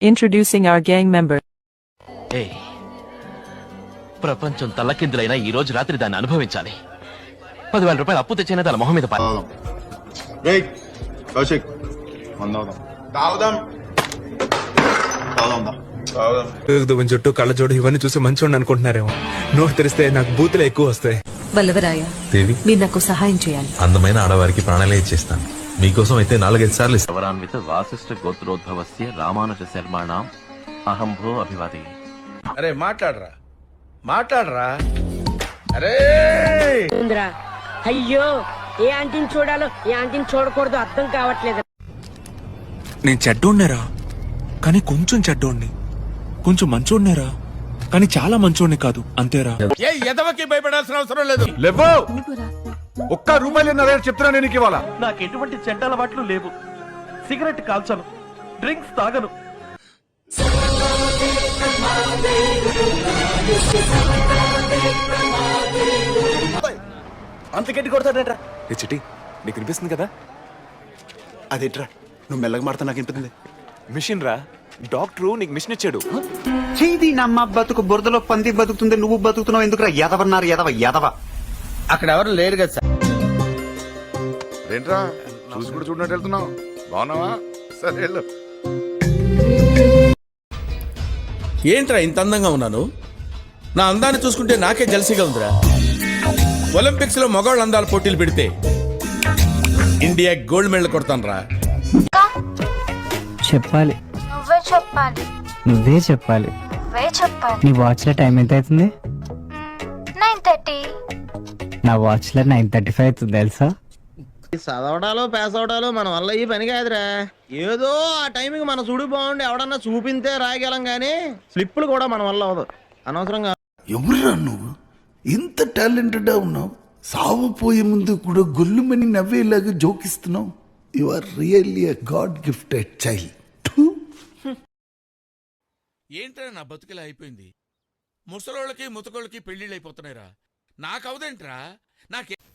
Introducing our gang member. ఏ ప్రపంచం తల్లకిందులైనా ఈ రోజు రాత్రి దాన్ని అనుభవించాలి. 10,000 రూపాయలు అప్పు తెచ్చిన తన మొహం మీద కౌశిక్ చుట్టూ కళ్ళజోడు ఇవన్నీ చూసి మంచోడిని అనుకుంటున్నారేమో. నోరు తెరిస్తే నాకు బూతులు ఎక్కువ వస్తాయి. వల్లవరాయ దేవి, మీరు నాకు సహాయం చేయాలి. అందమైన ఆడవారికి ప్రాణాలే ఇచ్చేస్తాను. మీకోసం అయితే 4-5 సార్లు సవరాన్విత వాసిష్ఠ గోత్రోద్భవస్య రామానుజ శర్మాణం అహంభో అభివాది. అరే మాట్లాడరా అరే అయ్యో ఏ ఆంటీని చూడాలో ఏ ఆంటీని చూడకూడదు అర్థం కావట్లేదు. నేను చెడ్డోడ్నేరా, కానీ కొంచెం చెడ్డోడ్ని. కొంచెం మంచోడ్నేరా, కానీ చాలా మంచోడ్ని కాదు. అంతేరా. ఏ ఎదవకి భయపడాల్సిన అవసరం లేదు. లేవో ఒక్క రూపాయలు చెప్తున్నా నేను ఇవాళ. నాకు ఎటువంటి చెడ్డ అలవాట్లు లేవు. సిగరెట్ కాల్చను, డ్రింక్స్ తాగను. అంత గట్టి కొడతాడేట్రా? ఏ చిటి, నీకు వినిపిస్తుంది కదా? అదేట్రా నువ్వు మెల్లగా మాడతా నాకు వినిపిస్తుంది. మిషన్ రా, డాక్టరు నీకు మిషన్ ఇచ్చాడు. చేది నమ్మ బతుకు బురదలో పంది బతుకుతుంది, నువ్వు బతుకుతున్నావు ఎందుకురా? ఎదవన్నారు ఎదవ. అక్కడ ఎవరు లేరు కదా సార్. ఏంట్రా చూసి కూడా చూడనట్టు వెళ్తున్నావు? బాగున్నావా? సరే వెళ్ళు. ఏంట్రా ఇంత అందంగా ఉన్నాను? నా అందాన్ని చూసుకుంటే నాకే జలసిగా ఉందిరా. ఒలింపిక్స్ లో మగవాళ్ళ అందాల పోటీలు పెడితే ఇండియా గోల్డ్ మెడల్ కొడతాను రా. చెప్పాలి, నువ్వే చెప్పాలి. నీ వాచ్ లో టైం ఎంత అవుతుంది? 9:30. నా వాచ్ లో 9:35 అవుతుంది తెలుసా? చదవడాలో పాస్ అవడాలో మన వల్ల ఈ పని కాదురా. ఏదో ఆ టైంకి మన చూడు బాగుండి ఎవడన్నా చూపింతే రాయగలం గానీ స్లిప్పులు కూడా మన వల్ల అవదు. అనవసరంగా ఎవరురా నువ్వు? ఇంత టాలెంటెడ్ ఉన్నావు, సావపోయే ముందు కూడా గొల్లుమని నవ్వేలాగా జోకిస్తున్నావు. You are really a god gifted child. ఏంట్రా నా బతుకులా అయిపోయింది. ముసలోళ్ళకి ముతకోళ్ళకి పెళ్లిళ్ళు అయిపోతున్నాయిరా. నాకవదేంట్రా?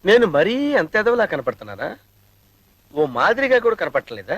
నేను మరీ అంత ఎదవలా కనపడుతున్నారా? ఓ మాదిరిగా కూడా కనపడలేదా?